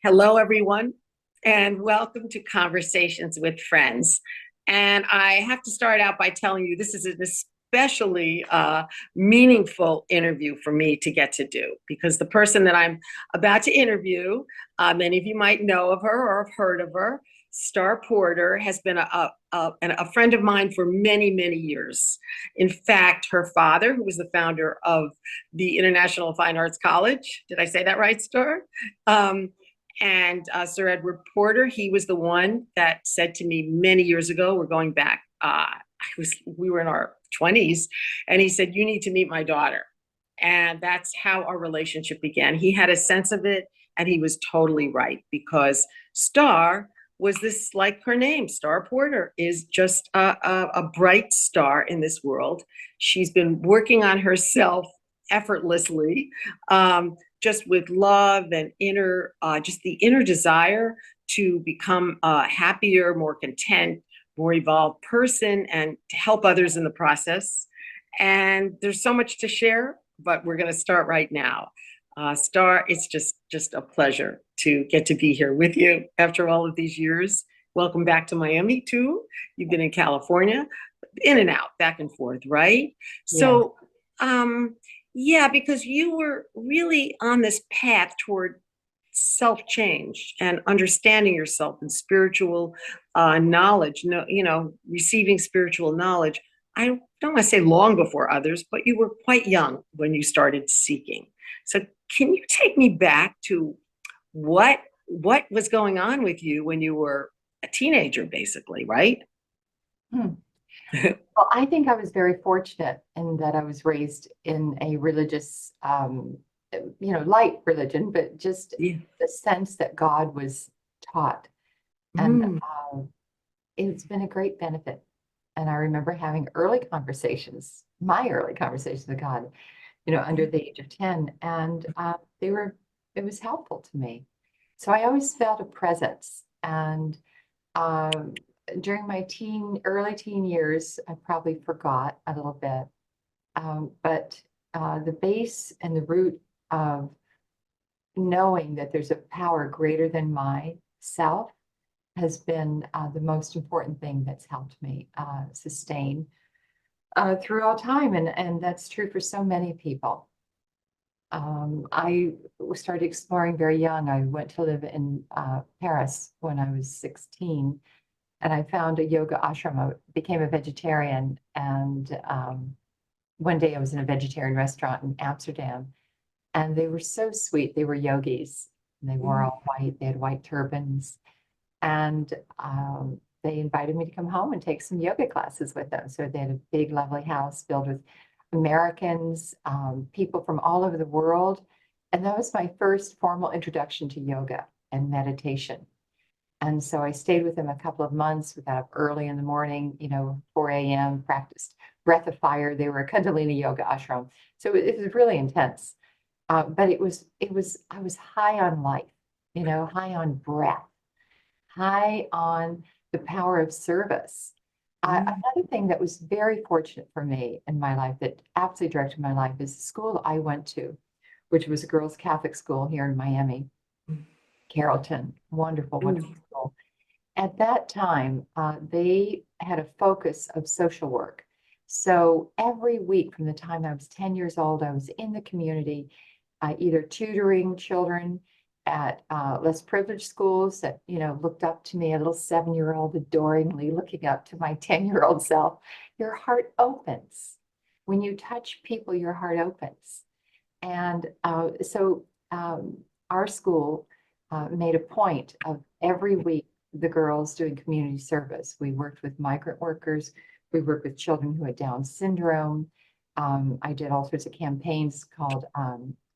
Hello, everyone, and welcome to Conversations with Friends. And I have to start out by telling you this is an especially meaningful interview for me to get to do because the person that I'm about to interview, many of you might know of her or have heard of her. Starr Porter has been a friend of mine for many, many years. In fact, her father, who was the founder of the International Fine Arts College, did I say that right, Starr? And Sir Edward Porter, he was the one that said to me many years ago, we're going back, we were in our 20s, and he said, you need to meet my daughter. And that's how our relationship began. He had a sense of it, and he was totally right, because Starr was this, like her name, Starr Porter, is just a bright star in this world. She's been working on herself effortlessly, just with love and just the inner desire to become a happier, more content, more evolved person and to help others in the process. And there's so much to share, but we're going to start right now. Starr, it's just a pleasure to get to be here with you after all of these years. Welcome back to Miami too. You've been in California, in and out, back and forth, right? Yeah. So, yeah, because you were really on this path toward self-change and understanding yourself and spiritual knowledge, receiving spiritual knowledge. I don't want to say long before others, but you were quite young when you started seeking. So can you take me back to what was going on with you when you were a teenager, basically, right? Hmm. Well, I think I was very fortunate in that I was raised in a religious, light religion, but just Yeah. the sense that God was taught. And Mm. it's been a great benefit. And I remember having my early conversations with God, under the age of 10, and it was helpful to me. So I always felt a presence. And um, during my early teen years, I probably forgot a little bit. But the base and the root of knowing that there's a power greater than myself has been the most important thing that's helped me sustain through all time. And that's true for so many people. I started exploring very young. I went to live in Paris when I was 16, and I found a yoga ashram. I became a vegetarian, and one day I was in a vegetarian restaurant in Amsterdam, and they were so sweet. They were yogis, and they wore all white. They had white turbans, and they invited me to come home and take some yoga classes with them. So they had a big, lovely house filled with Americans, people from all over the world. And that was my first formal introduction to yoga and meditation. And so I stayed with them a couple of months. We got up early in the morning, 4 a.m., practiced breath of fire. They were a Kundalini yoga ashram. So it was really intense. But I was high on life, high on breath, high on the power of service. Another thing that was very fortunate for me in my life that absolutely directed my life is the school I went to, which was a girls' Catholic school here in Miami, Carrollton. Wonderful, wonderful school. At that time, they had a focus of social work. So every week from the time I was 10 years old, I was in the community, either tutoring children at less privileged schools that, looked up to me, a little 7-year-old adoringly looking up to my 10-year-old self. Your heart opens. When you touch people, your heart opens. And so our school made a point of every week the girls doing community service. We worked with migrant workers. We worked with children who had Down syndrome. I did all sorts of campaigns called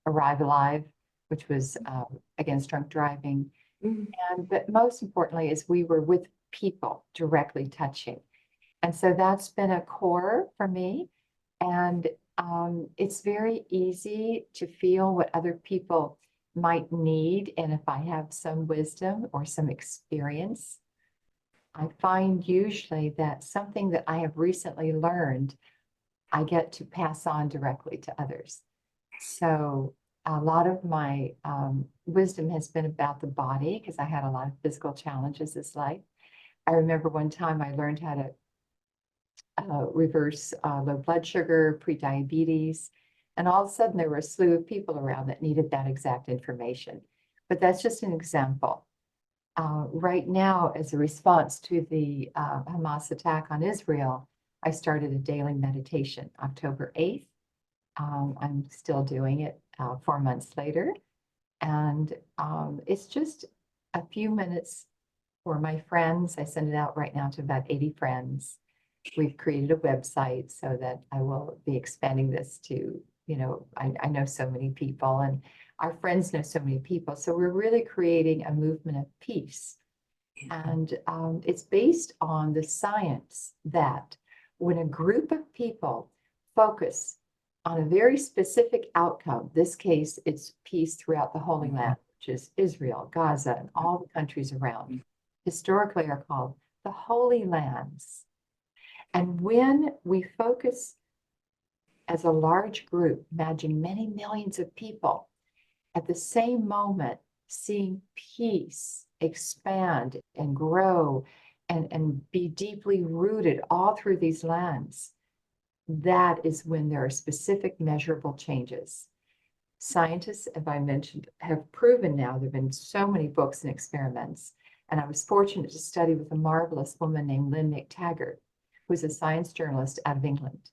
Arrive Alive, which was against drunk driving. But most importantly is we were with people directly touching. And so that's been a core for me. And it's very easy to feel what other people might need. And if I have some wisdom or some experience, I find usually that something that I have recently learned, I get to pass on directly to others. So a lot of my wisdom has been about the body because I had a lot of physical challenges this life. I remember one time I learned how to reverse low blood sugar, pre-diabetes, and all of a sudden there were a slew of people around that needed that exact information. But that's just an example. Right now, as a response to the Hamas attack on Israel, I started a daily meditation October 8th. I'm still doing it 4 months later. And it's just a few minutes for my friends. I send it out right now to about 80 friends. We've created a website so that I will be expanding this to, I know so many people and our friends know so many people. So we're really creating a movement of peace. And it's based on the science that when a group of people focus on a very specific outcome, this case, it's peace throughout the Holy Land, which is Israel, Gaza, and all the countries around, historically are called the Holy Lands. And when we focus as a large group, imagine many millions of people at the same moment, seeing peace expand and grow and be deeply rooted all through these lands, that is when there are specific measurable changes. Scientists, as I mentioned, have proven now, there have been so many books and experiments, and I was fortunate to study with a marvelous woman named Lynn McTaggart, who's a science journalist out of England.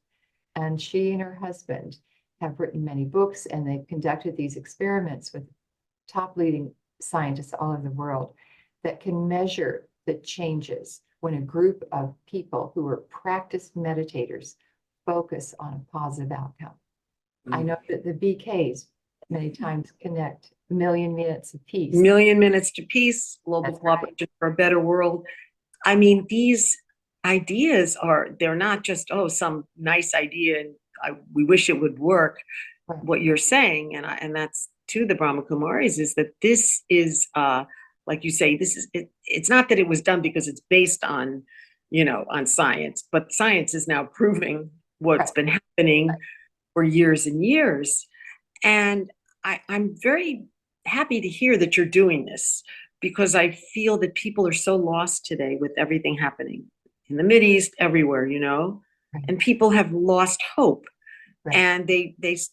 And she and her husband have written many books, and they've conducted these experiments with top leading scientists all over the world that can measure the changes when a group of people who are practiced meditators focus on a positive outcome. I know that the BKs many times connect million minutes of peace. Million minutes to peace, global That's cooperation for a better world. I mean, these ideas they're not just, oh, some nice idea and we wish it would work. Right. What you're saying, and that's to the Brahma Kumaris, is that this is, like you say, this is, it's not that it was done because it's based on, on science, but science is now proving what's been happening for years and years. And I'm very happy to hear that you're doing this, because I feel that people are so lost today with everything happening in the Mideast, everywhere, and people have lost hope. Right. And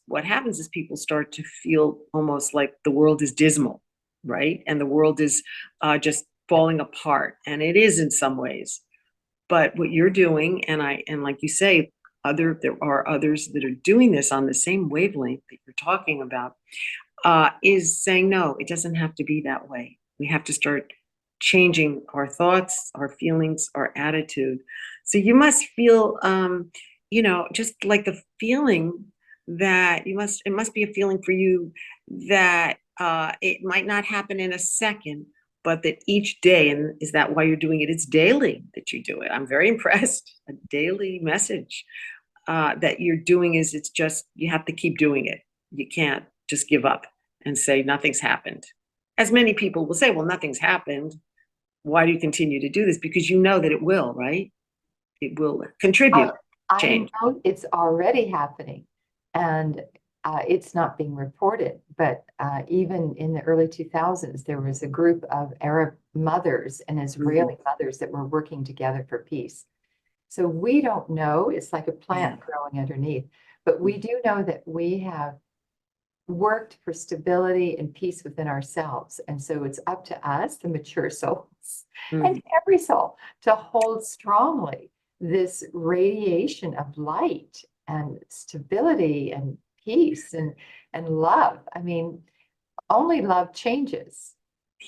what happens is people start to feel almost like the world is dismal, right? And the world is just falling apart. And it is in some ways. But what you're doing, and like you say, there are others that are doing this on the same wavelength that you're talking about, is saying, no, it doesn't have to be that way. We have to start changing our thoughts, our feelings, our attitude. So you must feel, just like the feeling that it must be a feeling for you that it might not happen in a second, but that each day, and is that why you're doing it? It's daily that you do it. I'm very impressed. A daily message that you're doing it's just, you have to keep doing it. You can't just give up and say nothing's happened. As many people will say, well, nothing's happened. Why do you continue to do this? Because you know that it will, right? It will contribute change. I know it's already happening, and it's not being reported. But even in the early 2000s, there was a group of Arab mothers and Israeli mothers that were working together for peace. So we don't know. It's like a plant growing underneath. But we do know that we have worked for stability and peace within ourselves. And so it's up to us, the mature souls, and every soul, to hold strongly this radiation of light and stability and peace and love. I mean, only love changes.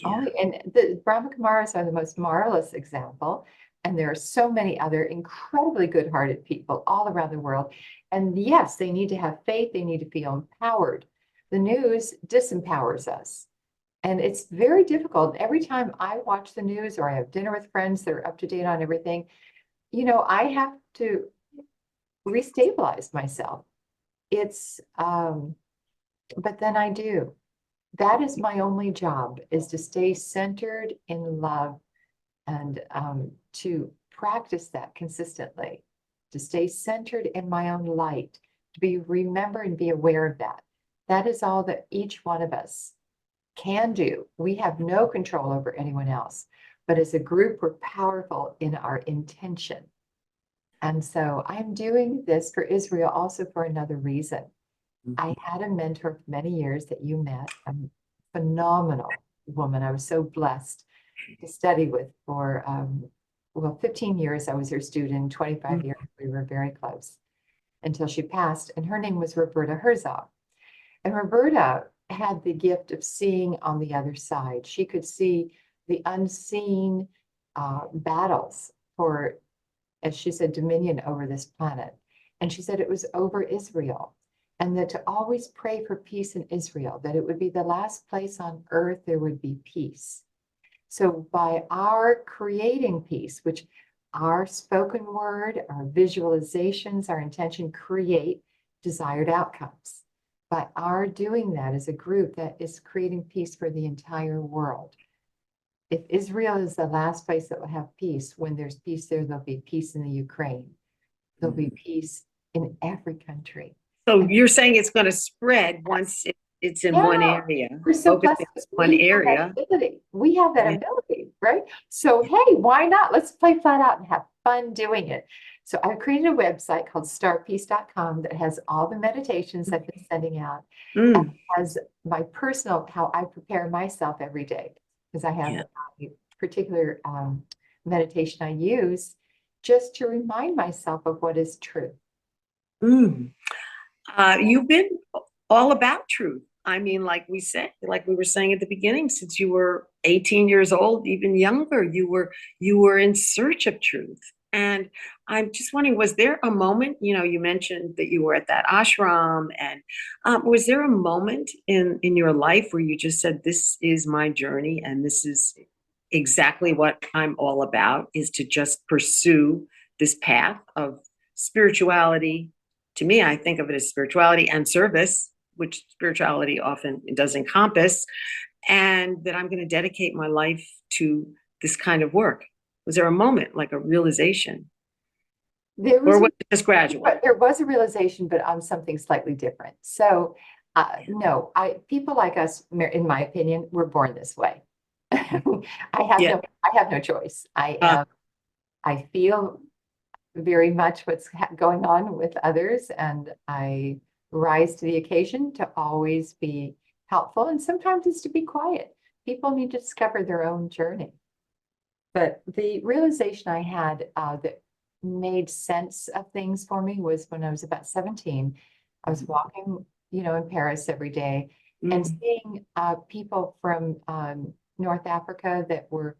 And the Brahma Kumaris are the most marvelous example. And there are so many other incredibly good-hearted people all around the world. And yes, they need to have faith. They need to feel empowered. The news disempowers us. And it's very difficult. Every time I watch the news or I have dinner with friends that are up to date on everything, I have to restabilize myself. It's, but then I do. That is my only job, is to stay centered in love and to practice that consistently, to stay centered in my own light, to remember and be aware of that. That is all that each one of us can do. We have no control over anyone else, but as a group, we're powerful in our intention. And so I'm doing this for Israel also for another reason. I had a mentor for many years that you met, a phenomenal woman. I was so blessed to study with for, well, 15 years I was her student, 25 years we were very close until she passed. And her name was Roberta Herzog. And Roberta had the gift of seeing on the other side. She could see the unseen battles for, as she said, dominion over this planet. And she said it was over Israel. And that to always pray for peace in Israel, that it would be the last place on earth there would be peace. So by our creating peace, which our spoken word, our visualizations, our intention create desired outcomes. By our doing that as a group, that is creating peace for the entire world. If Israel is the last place that will have peace, when there's peace there, there'll be peace in the Ukraine. There'll be peace in every country. So you're saying it's going to spread once it's in one area. We're so blessed. One area. We have that ability, right? So, hey, why not? Let's play flat out and have fun doing it. So I've created a website called starpeace.com that has all the meditations I've been sending out. And has my personal, how I prepare myself every day, because I have a particular meditation I use just to remind myself of what is true. You've been all about truth. I mean, like we were saying at the beginning, since you were 18 years old, even younger, you were in search of truth. And I'm just wondering, was there a moment, you mentioned that you were at that ashram, and was there a moment in your life where you just said, this is my journey and this is exactly what I'm all about, is to just pursue this path of spirituality? To me, I think of it as spirituality and service, which spirituality often does encompass, and that I'm going to dedicate my life to this kind of work. Was there a moment, like a realization? Or was it just gradual? There was a realization, but on something slightly different. So, no, people like us, in my opinion, were born this way. I have no choice. I feel very much what's going on with others, and I rise to the occasion to always be helpful, and sometimes it's to be quiet. People need to discover their own journey. But the realization I had that made sense of things for me was when I was about 17. I was walking, in Paris every day and seeing people from North Africa that were,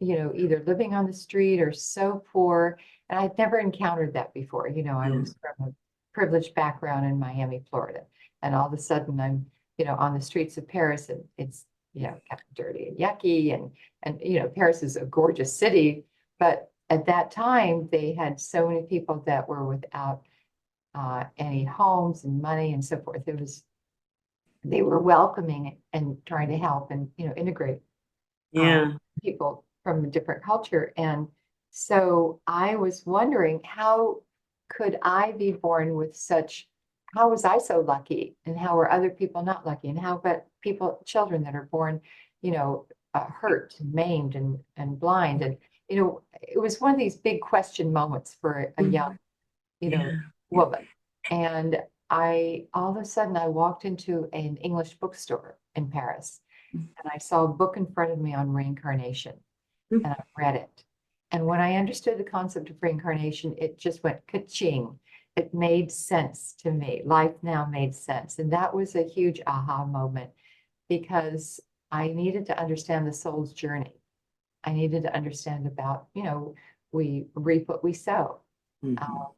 either living on the street or so poor. And I'd never encountered that before. I was from a privileged background in Miami, Florida. And all of a sudden I'm, on the streets of Paris, and it's, kind of dirty and yucky. And Paris is a gorgeous city. But at that time, they had so many people that were without any homes and money and so forth. They were welcoming and trying to help and, integrate people from a different culture. And so I was wondering, how could I be born with how was I so lucky, and how were other people not lucky? And how about children that are born, hurt, maimed, and blind? And, it was one of these big question moments for a young, woman. And all of a sudden I walked into an English bookstore in Paris, and I saw a book in front of me on reincarnation, and I read it. And when I understood the concept of reincarnation, it just went ka-ching. It made sense to me. Life now made sense. And that was a huge aha moment, because I needed to understand the soul's journey. I needed to understand about, we reap what we sow.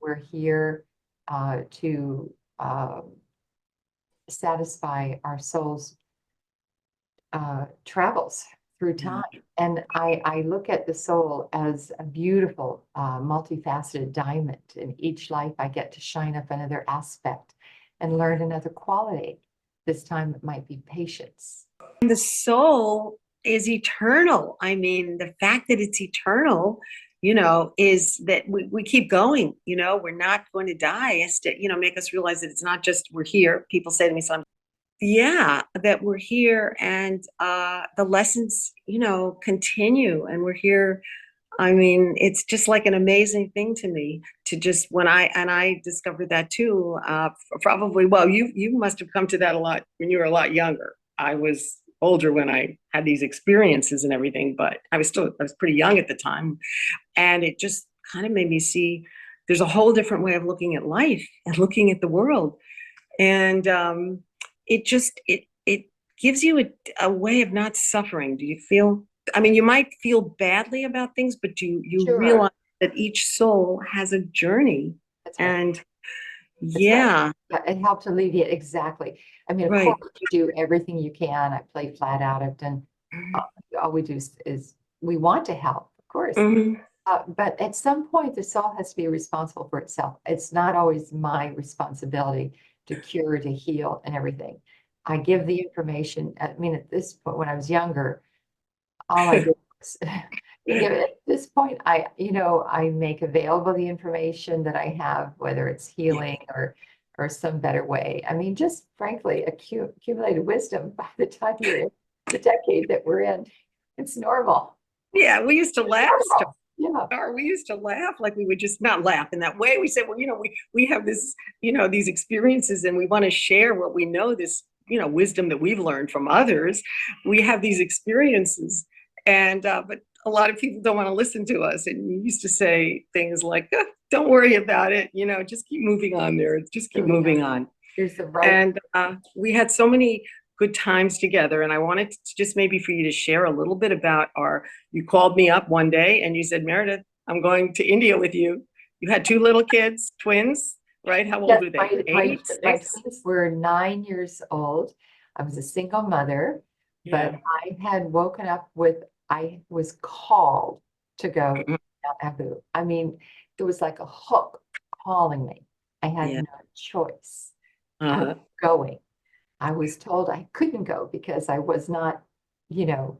We're here to satisfy our soul's travels through time. And I look at the soul as a beautiful, multifaceted diamond. In each life, I get to shine up another aspect and learn another quality. This time it might be patience. The soul is eternal. I mean, the fact that it's eternal, is that we keep going, we're not going to die. It's to, make us realize that it's not just we're here. People say to me sometimes, yeah, that we're here and the lessons, continue and we're here. I mean, it's just like an amazing thing to me to just when I discovered that too. Probably, well, you must have come to that a lot when you were a lot younger. I was older when I had these experiences and everything, but I was pretty young at the time, and it just kind of made me see there's a whole different way of looking at life and looking at the world, and it gives you a way of not suffering. Do you feel? I mean, you might feel badly about things, but you Sure, realize that each soul has a journey, that's right. and That's right. yeah, Yeah, it helps alleviate exactly. I mean, of right. course, you do everything you can. I play flat out. I've done all we do is we want to help, of course. Mhm. But at some point, the soul has to be responsible for itself. It's not always my responsibility to cure, to heal, and everything. I give the information. I mean, at this point, when I was younger, all I did was, at this point, I make available the information that I have, whether it's Yeah. healing or some better way. I mean, just frankly, accumulated wisdom by the time you're in the decade that we're in, it's normal. Yeah, we used to It's laugh, normal. Yeah. Star. We used to laugh like we would just not laugh in that way. We said, well, we have this, these experiences and we want to share what we know, this, wisdom that we've learned from others. We have these experiences. And, but a lot of people don't want to listen to us. And you used to say things like, don't worry about it. Just keep moving on there. Just keep Really not. moving on. There's the right. And we had so many good times together. And I wanted to just maybe for you to share a little bit about you called me up one day and you said, Meredith, I'm going to India with you. You had two little kids, twins, right? How old Yes, were they? my 8, my 6? twins were 9 years old. I was a single mother, but Yeah. I had woken up I was called to go to Mhm. Mount Abu. I mean, it was like a hook calling me. I had Yeah. no choice. I was Uh-huh. going. I was told I couldn't go because I was not, you know,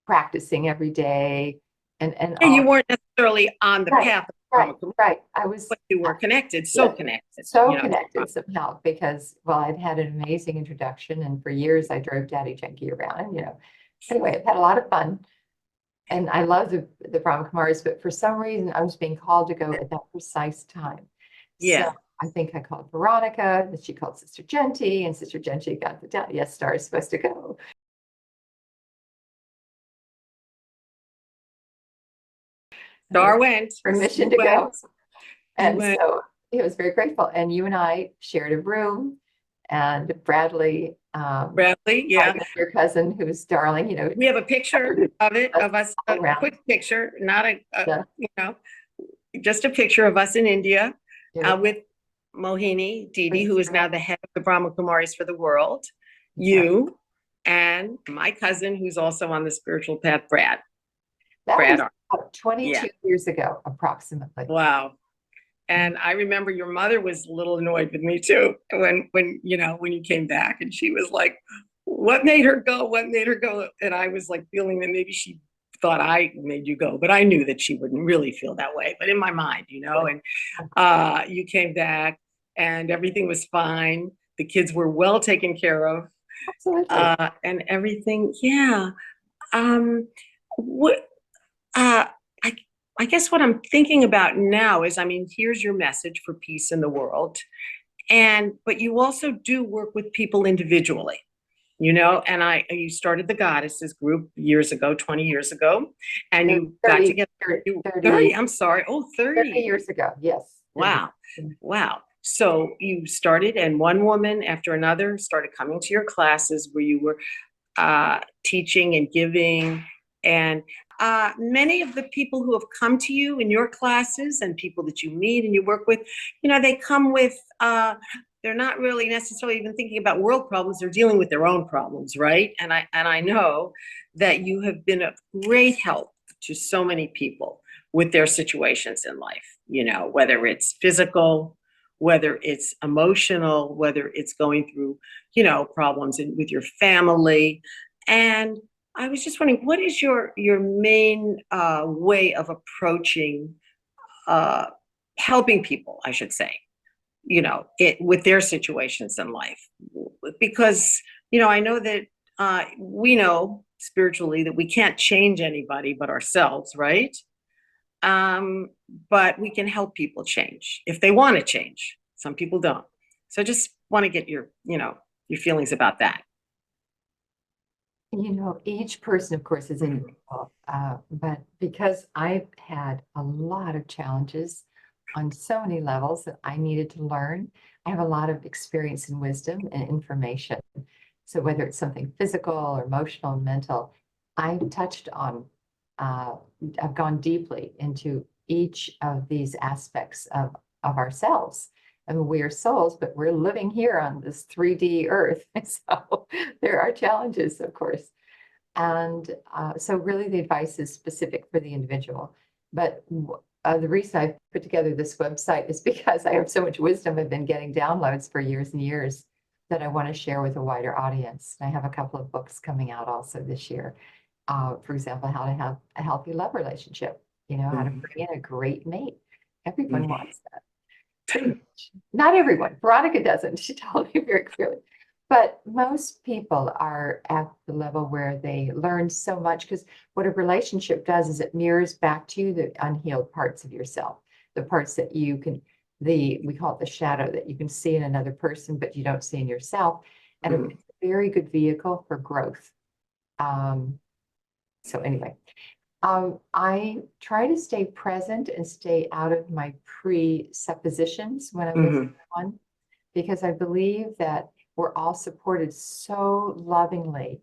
practicing every day and And you all. weren't necessarily on the Right, path of right, Brahma Kumar, right. I was. but you were connected, so Yes, connected, so to Brahma. connected somehow because, well, I'd had an amazing introduction and for years I drove Daddy Junkie around and, anyway, I've had a lot of fun and I love the Brahma Kumaris, but for some reason I was being called to go at that precise time. So Yeah. I think I called Veronica, and she called Sister Genty, and Sister Genty got the down. Yes, Star is supposed to go. And I Star was went. permission You to went. go. You And went. so it was very grateful. And you and I shared a room, and Bradley, Bradley, my yeah. younger cousin, who's darling, We have a picture of it, us of us, all a around. quick picture, not Yeah, you know, just a picture of us in India yeah, with Mohini Didi, Prince who is now George, the head of the Brahma Kumaris for the world, exactly. you, and my cousin, who's also on the spiritual path, Brad. That Brad, was about yeah. 22 years ago, approximately. Wow. And I remember your mother was a little annoyed with me too when you came back, and she was like, "What made her go? What made her go?" And I was like feeling that maybe she thought I made you go, but I knew that she wouldn't really feel that way. But in my mind, and you came back, and everything was fine. The kids were well taken care of, Absolutely. and everything. Yeah. What uh, I, I guess what I'm thinking about now is, I mean, here's your message for peace in the world. But you also do work with people individually, and you started the Goddesses group years ago, 20 years ago, and you got 30, together, 30, 30, 30, I'm sorry, oh, 30 30. years ago. Yes. 30. Wow. Wow. So you started, and one woman after another started coming to your classes where you were teaching and giving. And many of the people who have come to you in your classes and people that you meet and you work with, they come with, they're not really necessarily even thinking about world problems. They're dealing with their own problems, right? And I know that you have been a great help to so many people with their situations in life, whether it's physical, whether it's emotional, whether it's going through, problems with your family. And I was just wondering, what is your main way of approaching uh, helping people, I should say, it with their situations in life? because, I know that we know spiritually that we can't change anybody but ourselves, right? But we can help people change if they want to change. Some people don't. So I just want to get your feelings about that. Each person, of course, is individual, but because I've had a lot of challenges on so many levels that I needed to learn, I have a lot of experience and wisdom and information. So whether it's something physical or emotional, mental, I've touched on, I've gone deeply into each of these aspects of ourselves. I mean, we are souls, but we're living here on this 3D earth. So there are challenges, of course. And so really the advice is specific for the individual. But the reason I put together this website is because I have so much wisdom. I've been getting downloads for years and years that I want to share with a wider audience. I have a couple of books coming out also this year. For example, how to have a healthy love relationship, how to bring in a great mate. Everyone wants that. Pretty much. Not everyone. Veronica doesn't. She told me very clearly. But most people are at the level where they learn so much, because what a relationship does is it mirrors back to you the unhealed parts of yourself, the parts that we call it the shadow that you can see in another person, but you don't see in yourself. And it's a very good vehicle for growth. So anyway, I try to stay present and stay out of my presuppositions when I'm with someone, because I believe that we're all supported so lovingly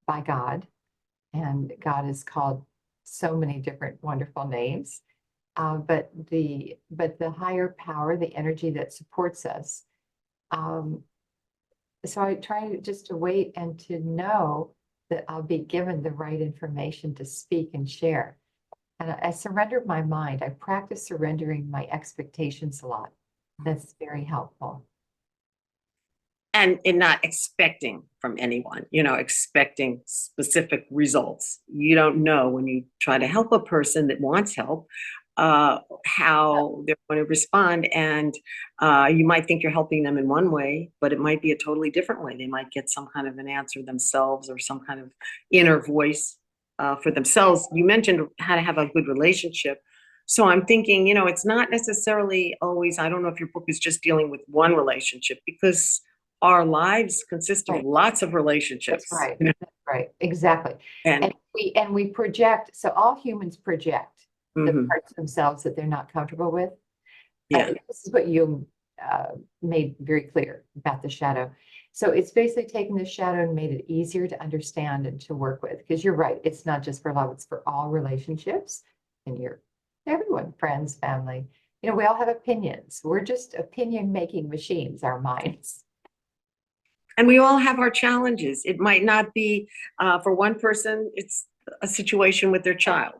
by God, and God is called so many different wonderful names. But the higher power, the energy that supports us. So I try just to wait and to know that I'll be given the right information to speak and share. And I surrender my mind. I practice surrendering my expectations a lot. That's very helpful. And in not expecting from anyone, expecting specific results. You don't know when you try to help a person that wants help, how they're going to respond. And you might think you're helping them in one way, but it might be a totally different way. They might get some kind of an answer themselves, or some kind of inner voice for themselves. You mentioned how to have a good relationship. So I'm thinking, it's not necessarily always, I don't know if your book is just dealing with one relationship, because our lives consist of lots of relationships. That's right. That's right. Exactly. And we project. So all humans project the parts of themselves that they're not comfortable with. Yeah. This is what you made very clear about the shadow. So it's basically taken the shadow and made it easier to understand and to work with. Because you're right. It's not just for love. It's for all relationships. And everyone, friends, family. We all have opinions. We're just opinion-making machines, our minds. And we all have our challenges. It might not be, for one person, it's a situation with their child.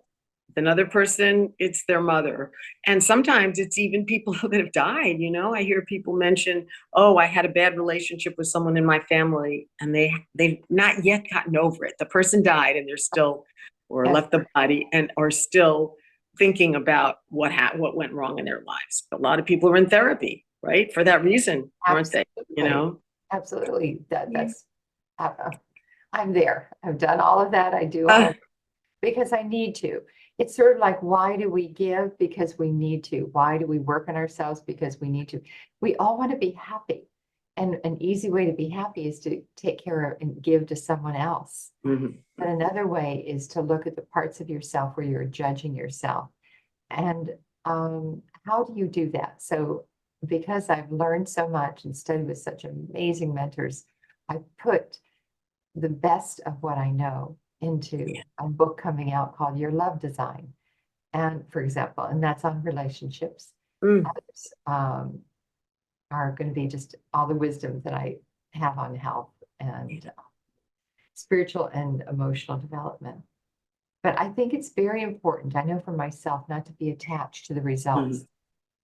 With another person, it's their mother. And sometimes it's even people that have died. I hear people mention, oh, I had a bad relationship with someone in my family, and they've not yet gotten over it. The person died, and they're still, or left the body, and are still thinking about what went wrong in their lives. A lot of people are in therapy, right? For that reason, aren't they? Absolutely. I'm there. I've done all of that. I do all because I need to. It's sort of like, why do we give? Because we need to. Why do we work on ourselves? Because we need to. We all want to be happy. And an easy way to be happy is to take care of and give to someone else. But another way is to look at the parts of yourself where you're judging yourself. And how do you do that? So because I've learned so much and studied with such amazing mentors, I put the best of what I know into a book coming out called Your Love Design. And for example, and that's on relationships. Others are going to be just all the wisdom that I have on health and spiritual and emotional development. But I think it's very important, I know for myself, not to be attached to the results.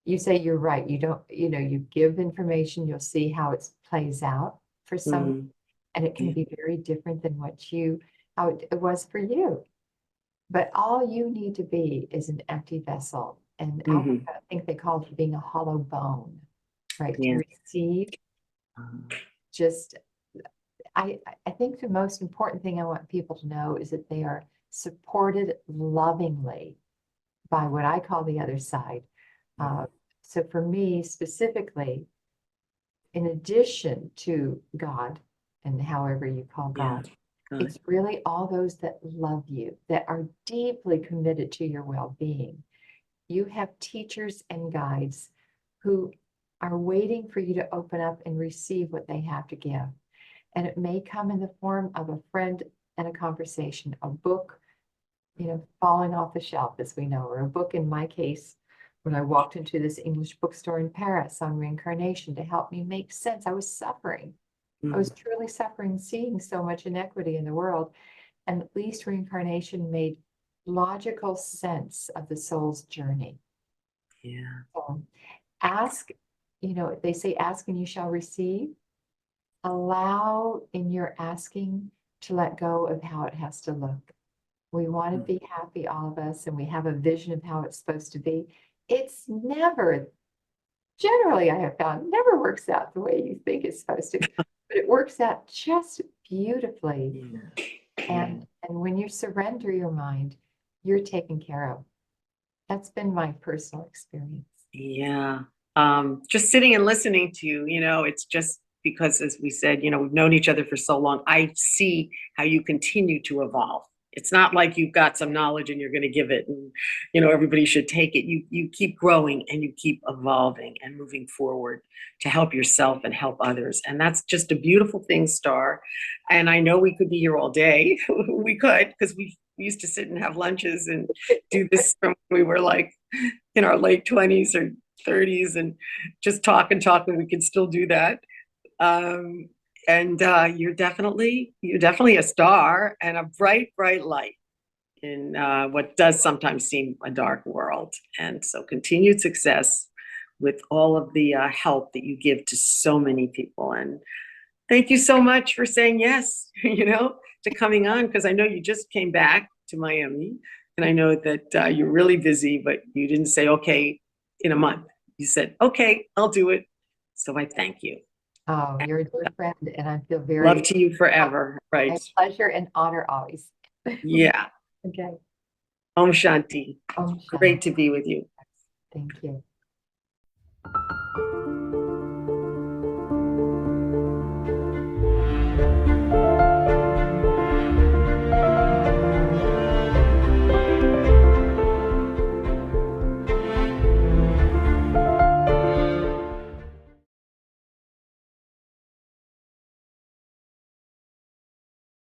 You say you're right. You don't, you give information, you'll see how it plays out for some, and it can be very different than how it was for you. But all you need to be is an empty vessel. And I think they call it being a hollow bone, right? To receive just I think the most important thing I want people to know is that they are supported lovingly by what I call the other side. So for me specifically, in addition to God, and however you call God, it's really all those that love you, that are deeply committed to your well-being. You have teachers and guides who are waiting for you to open up and receive what they have to give. And it may come in the form of a friend and a conversation, a book, falling off the shelf, as we know, or a book in my case, when I walked into this English bookstore in Paris on reincarnation to help me make sense. I was suffering. I was truly suffering, seeing so much inequity in the world. And at least reincarnation made logical sense of the soul's journey. Yeah. So ask, they say, ask and you shall receive. Allow in your asking to let go of how it has to look. We want to be happy, all of us, and we have a vision of how it's supposed to be. It's never, generally, I have found, never works out the way you think it's supposed to, but it works out just beautifully. And when you surrender your mind, you're taken care of. That's been my personal experience. Yeah. Just sitting and listening to you, it's just because, as we said, we've known each other for so long. I see how you continue to evolve. It's not like you've got some knowledge and you're going to give it and, everybody should take it. You keep growing and you keep evolving and moving forward to help yourself and help others. And that's just a beautiful thing, Starr. And I know we could be here all day. We could, because we used to sit and have lunches and do this from when we were like in our late 20s or 30s and just talk and talk, and we can still do that. And you're definitely a star and a bright, bright light in what does sometimes seem a dark world. And so continued success with all of the help that you give to so many people. And thank you so much for saying yes, to coming on, because I know you just came back to Miami, and I know that you're really busy, but you didn't say, okay, in a month. You said, okay, I'll do it. So I thank you. Oh, you're a dear friend, and I feel very Love to you forever. Right. My pleasure and honor always. Yeah. Okay. Om Shanti. Om Shanti. Great to be with you. Thank you.